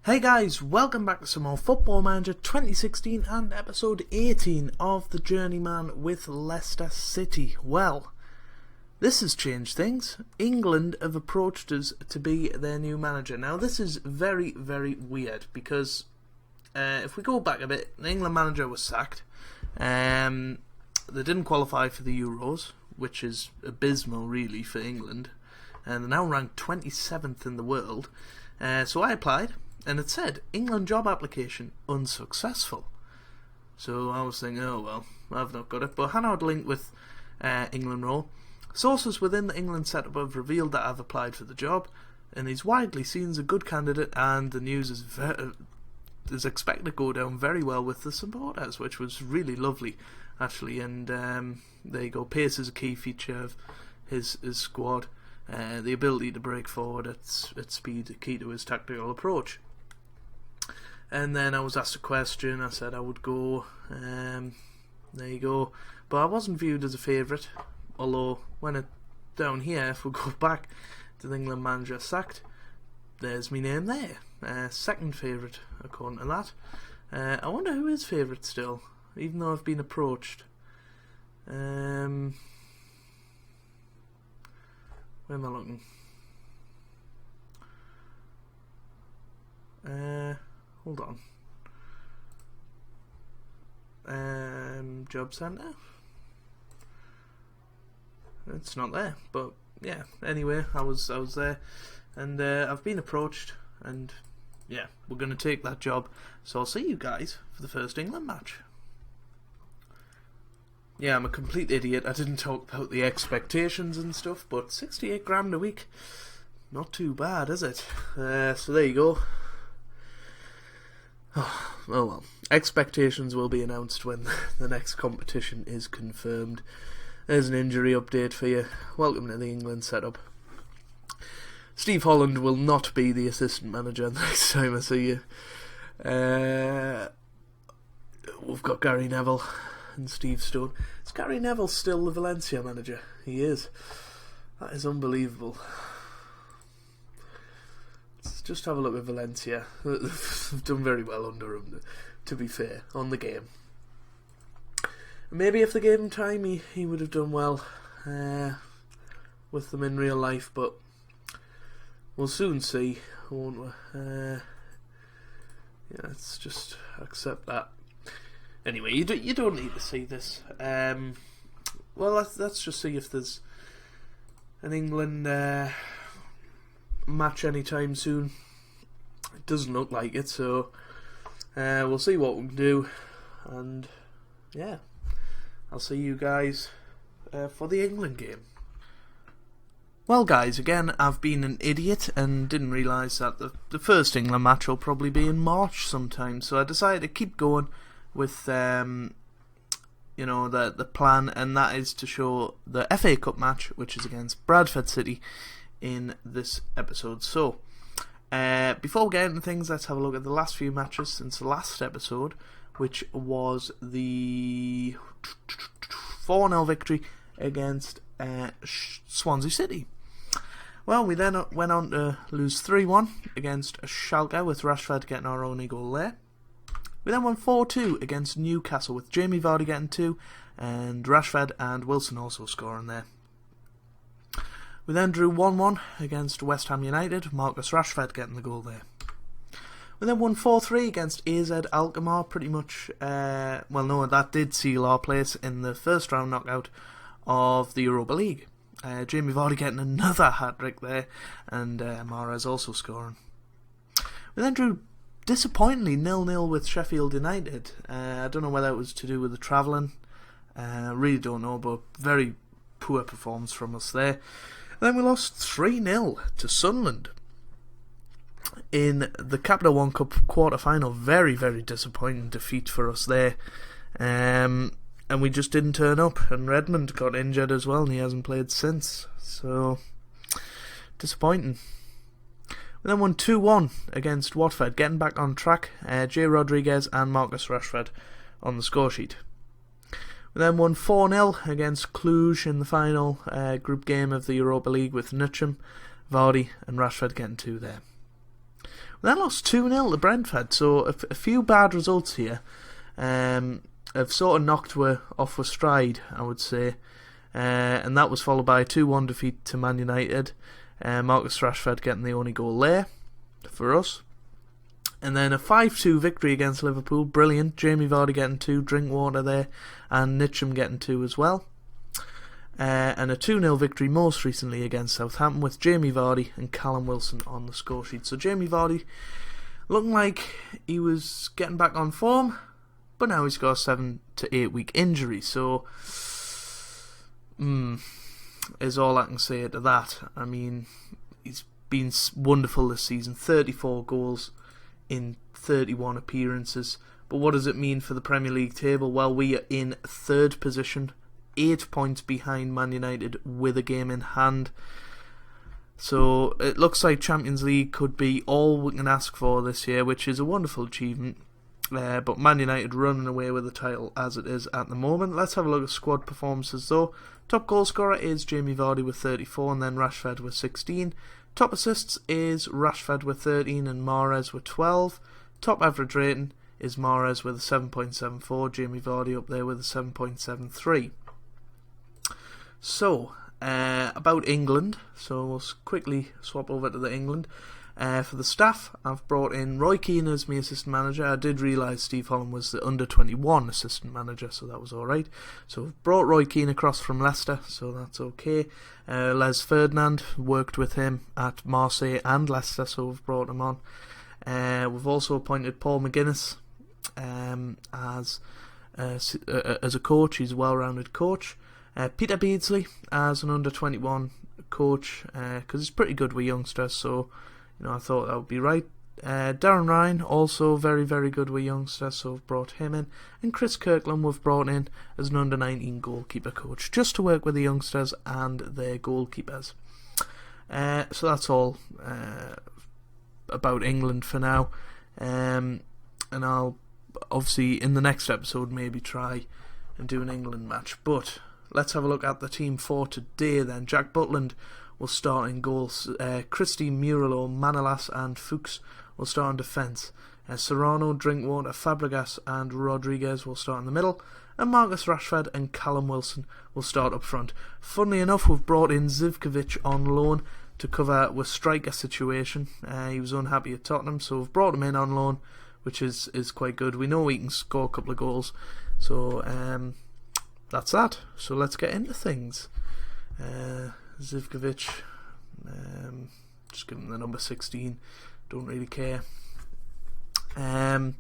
Hey guys, welcome back to some more Football Manager 2016 and episode 18 of the Journeyman with Leicester City. Well, this has changed things. England have approached us to be their new manager. Now this is very, very weird because if we go back a bit, the England manager was sacked. They didn't qualify for the Euros, which is abysmal really for England. And they're now ranked 27th in the world. So I applied. And it said, England job application unsuccessful. So I was thinking, oh well, I've not got it. But Hannah linked with England role. Sources within the England setup have revealed that I've applied for the job. And he's widely seen as a good candidate. And the news is expected to go down very well with the supporters, which was really lovely, actually. And there you go. Pace is a key feature of his squad. The ability to break forward at speed, key to his tactical approach. And then I was asked a question. I said I would go. There you go. But I wasn't viewed as a favourite. Although when it down here, if we go back to the England manager sacked, there's my name there. Second favourite according to that. I wonder who is favourite still, even though I've been approached. Where am I looking? Hold on. Job centre. It's not there, but yeah. Anyway, I was there, and I've been approached, and yeah, we're going to take that job. So I'll see you guys for the first England match. Yeah, I'm a complete idiot. I didn't talk about the expectations and stuff, but 68 grand a week, not too bad, is it? So there you go. Oh well. Expectations will be announced when the next competition is confirmed. There's an injury update for you. Welcome to the England setup. Steve Holland will not be the assistant manager the next time I see you. We've got Gary Neville and Steve Stone. Is Gary Neville still the Valencia manager? He is. That is unbelievable. Let's just have a look at Valencia. They've done very well under him, to be fair, on the game. Maybe if they gave him time, he would have done well with them in real life, but we'll soon see, won't we? Yeah, let's just accept that. Anyway, you don't need to see this. Well, let's just see if there's an England match anytime soon. It doesn't look like it, so we'll see what we can do. And yeah, I'll see you guys for the England game. Well guys, again, I've been an idiot and didn't realise that the first England match will probably be in March sometime, so I decided to keep going with the plan, and that is to show the FA Cup match, which is against Bradford City, in this episode. So before we get into things, let's have a look at the last few matches since the last episode, which was the 4-0 victory against Swansea City. Well, we then went on to lose 3-1 against Schalke, with Rashford getting our only goal there. We then won 4-2 against Newcastle, with Jamie Vardy getting 2 and Rashford and Wilson also scoring there. We then drew 1-1 against West Ham United, Marcus Rashford getting the goal there. We then won 4-3 against AZ Alkmaar, pretty much, that did seal our place in the first round knockout of the Europa League. Jamie Vardy getting another hat-trick there, and Mahrez also scoring. We then drew disappointingly 0-0 with Sheffield United. I don't know whether it was to do with the travelling, really don't know, but very poor performance from us there. And then we lost 3-0 to Sunderland in the Capital One Cup quarter-final. Very, very disappointing defeat for us there. And we just didn't turn up. And Redmond got injured as well, and he hasn't played since. So, disappointing. We then won 2-1 against Watford, getting back on track. Jay Rodriguez and Marcus Rashford on the scoresheet. We then won 4-0 against Cluj in the final group game of the Europa League, with Nucham, Vardy and Rashford getting 2 there. They lost 2-0 to Brentford, so a few bad results here have sort of knocked her off her stride, I would say. And that was followed by a 2-1 defeat to Man United. Marcus Rashford getting the only goal there for us. And then a 5-2 victory against Liverpool, brilliant. Jamie Vardy getting 2, Drinkwater there, and Nitcham getting 2 as well. And a 2-0 victory most recently against Southampton with Jamie Vardy and Callum Wilson on the score sheet. So Jamie Vardy looking like he was getting back on form, but now he's got a 7 to 8 week injury. So, is all I can say to that. I mean, he's been wonderful this season, 34 goals in 31 appearances. But what does it mean for the Premier League table? Well, we are in 3rd position, 8 points behind Man United with a game in hand. So it looks like Champions League could be all we can ask for this year, which is a wonderful achievement. But Man United running away with the title as it is at the moment. Let's have a look at squad performances though. Top goal scorer is Jamie Vardy with 34 and then Rashford with 16. Top assists is Rashford with 13 and Mahrez with 12. Top average rating is Mahrez with a 7.74. Jamie Vardy up there with a 7.73. So, about England. So we'll quickly swap over to the England. For the staff, I've brought in Roy Keane as my assistant manager. I did realise Steve Holland was the under-21 assistant manager, so that was alright. So I've brought Roy Keane across from Leicester, so that's okay. Les Ferdinand, worked with him at Marseille and Leicester, so we've brought him on. We've also appointed Paul McGuinness as a coach. He's a well-rounded coach. Peter Beardsley as an under-21 coach, because he's pretty good with youngsters, so I thought that would be right. Darren Ryan, also very, very good with youngsters, so we've brought him in. And Chris Kirkland we've brought in as an under-19 goalkeeper coach, just to work with the youngsters and their goalkeepers. So that's all about England for now. And I'll, obviously, in the next episode, maybe try and do an England match. But let's have a look at the team for today then. Jack Butland will start in goals. Christy, Murilo, Manolas and Fuchs will start in defence. Serrano, Drinkwater, Fabregas and Rodriguez will start in the middle. And Marcus Rashford and Callum Wilson will start up front. Funnily enough, we've brought in Zivkovic on loan to cover with striker situation. He was unhappy at Tottenham, so we've brought him in on loan, which is quite good. We know he can score a couple of goals. So that's that. So let's get into things. Zivkovic, just give him the number 16, don't really care. And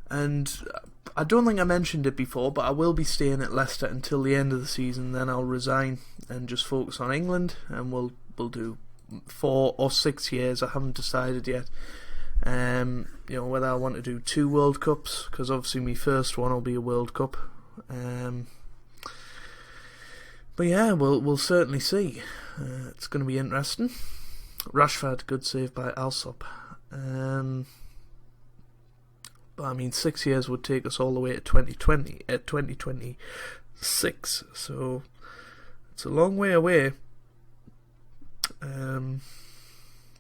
I don't think I mentioned it before, but I will be staying at Leicester until the end of the season. Then I'll resign and just focus on England, and we'll do 4 or 6 years. I haven't decided yet. Whether I want to do 2 World Cups, because obviously my first one will be a World Cup. But yeah, we'll certainly see. It's going to be interesting. Rashford, good save by Alsop. But I mean, 6 years would take us all the way to 2026. So it's a long way away. But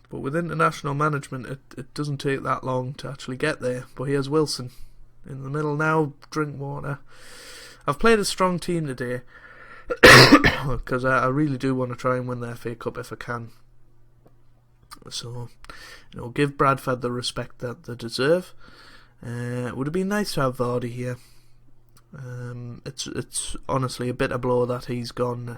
with international management, it doesn't take that long to actually get there. But here's Wilson in the middle now. Drinkwater. I've played a strong team today, because I really do want to try and win the FA Cup if I can. So, give Bradford the respect that they deserve. It would have been nice to have Vardy here. It's honestly a bitter blow that he's gone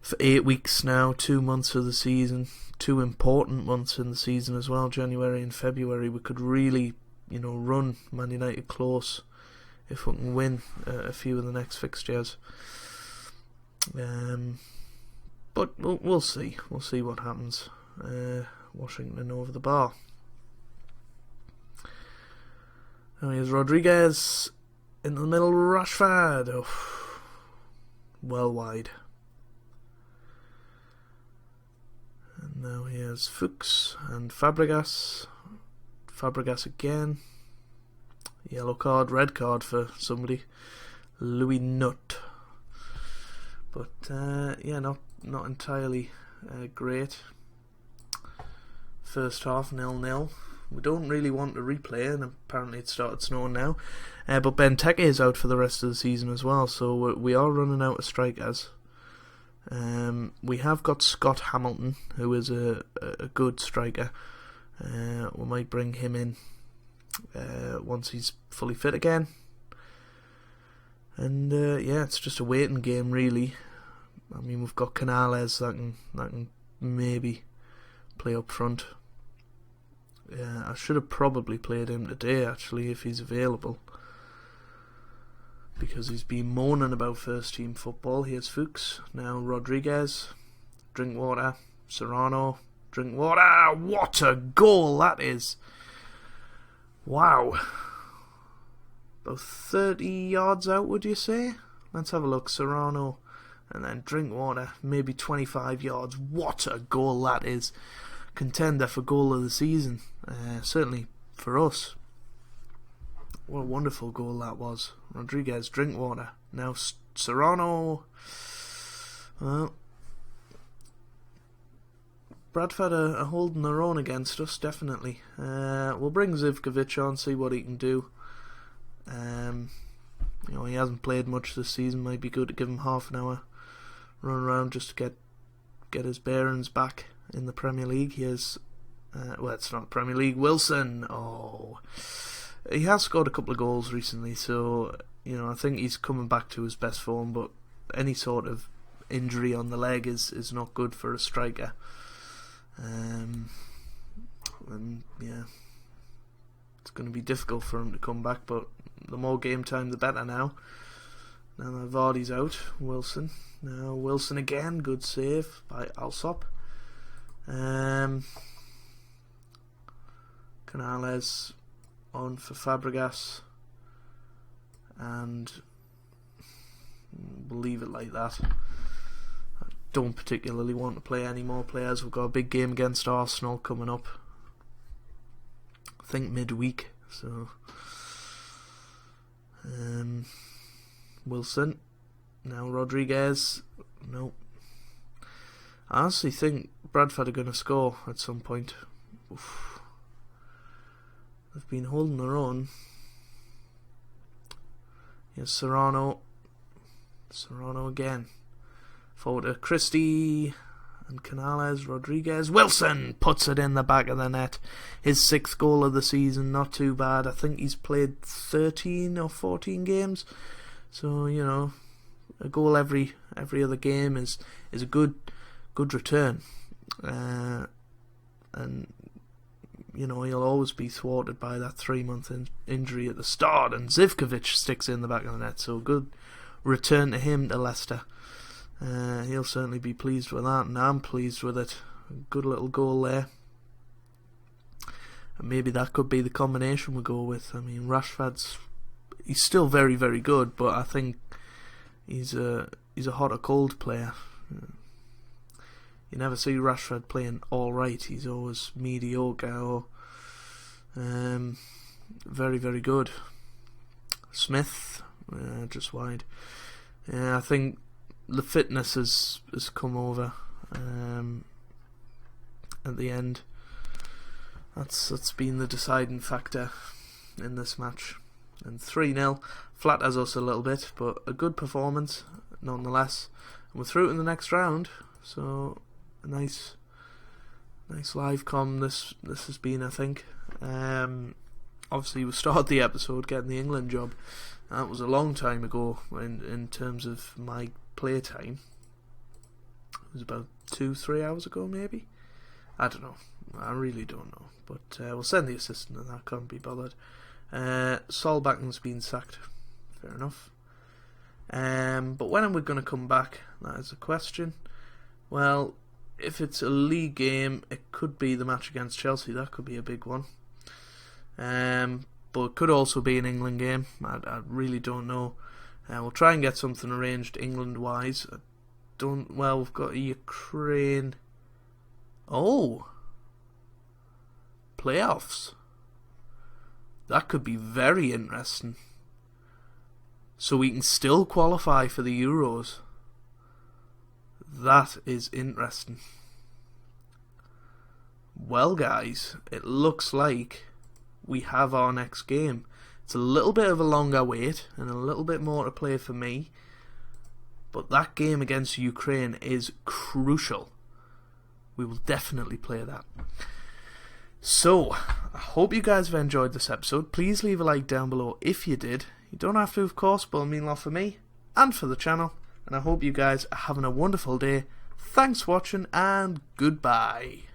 for 8 weeks now, 2 months of the season, 2 important months in the season as well, January and February. We could really, run Man United close if we can win a few of the next fixtures. But we'll see. We'll see what happens. Washington over the bar. Now here's Rodriguez in the middle. Rashford. Oh, well wide. And now here's Fuchs and Fabregas. Fabregas again. Yellow card, red card for somebody. Louis Nutt. But not entirely great. First half 0-0. We don't really want to replay, and apparently it started snowing now. But Benteke is out for the rest of the season as well, so we are running out of strikers. We have got Scott Hamilton, who is a good striker. We might bring him in once he's fully fit again. And yeah, it's just a waiting game, really. I mean, we've got Canales that can maybe play up front. I should have probably played him today, actually, if he's available, because he's been moaning about first team football. Here's Fuchs, now Rodriguez, Drinkwater, Serrano, Drinkwater. What a goal that is! Wow. About 30 yards out, would you say? Let's have a look. Serrano and then Drinkwater, maybe 25 yards. What a goal that is! Contender for goal of the season, certainly for us. What a wonderful goal that was. Rodriguez, Drinkwater, now Serrano. Well, Bradford are holding their own against us, definitely. We'll bring Zivkovic on, see what he can do. He hasn't played much this season. Might be good to give him half an hour run around just to get his bearings back in the Premier League. He is, well, it's not Premier League. Wilson, he has scored a couple of goals recently, so I think he's coming back to his best form. But any sort of injury on the leg is not good for a striker. And yeah, it's going to be difficult for him to come back. But the more game time, the better now. Now that Vardy's out, Wilson. Now Wilson again, good save by Alsop. Canales on for Fabregas, and we'll leave it like that. I don't particularly want to play any more players. We've got a big game against Arsenal coming up, I think midweek, so Wilson, now Rodriguez. Nope. I honestly think Bradford are going to score at some point. Oof. They've been holding their own. Here's Serrano. Serrano again. Forward to Christie and Canales, Rodriguez. Wilson puts it in the back of the net. His 6th goal of the season, not too bad. I think he's played 13 or 14 games. So, a goal every other game is a good return, and he'll always be thwarted by that 3-month injury at the start, and Zivkovic sticks in the back of the net, so good return to him to Leicester. He'll certainly be pleased with that, and I'm pleased with it. Good little goal there, and maybe that could be the combination we go with. I mean, he's still very, very good, but I think he's a hot or cold player. You never see Rashford playing alright. He's always mediocre or very, very good. Smith, just wide. Yeah, I think the fitness has come over at the end. That's been the deciding factor in this match. And 3-0 flatters us a little bit, but a good performance nonetheless. And we're through in the next round, so a nice live com this has been, I think. Obviously we started the episode getting the England job. That was a long time ago in terms of my play time. It was about 2-3 hours ago maybe. I don't know. I really don't know. But we'll send the assistant and I can't be bothered. Solbaken's been sacked. Fair enough. But when are we going to come back? That is a question. Well, if it's a league game, it could be the match against Chelsea. That could be a big one. But it could also be an England game. I really don't know. We'll try and get something arranged England-wise. We've got Ukraine. Oh! Playoffs. That could be very interesting. So we can still qualify for the Euros. That is interesting. Well guys, it looks like we have our next game. It's a little bit of a longer wait and a little bit more to play for me, but that game against Ukraine is crucial. We will definitely play that. So, I hope you guys have enjoyed this episode. Please leave a like down below if you did. You don't have to, of course, but it'll mean a lot for me and for the channel. And I hope you guys are having a wonderful day. Thanks for watching and goodbye.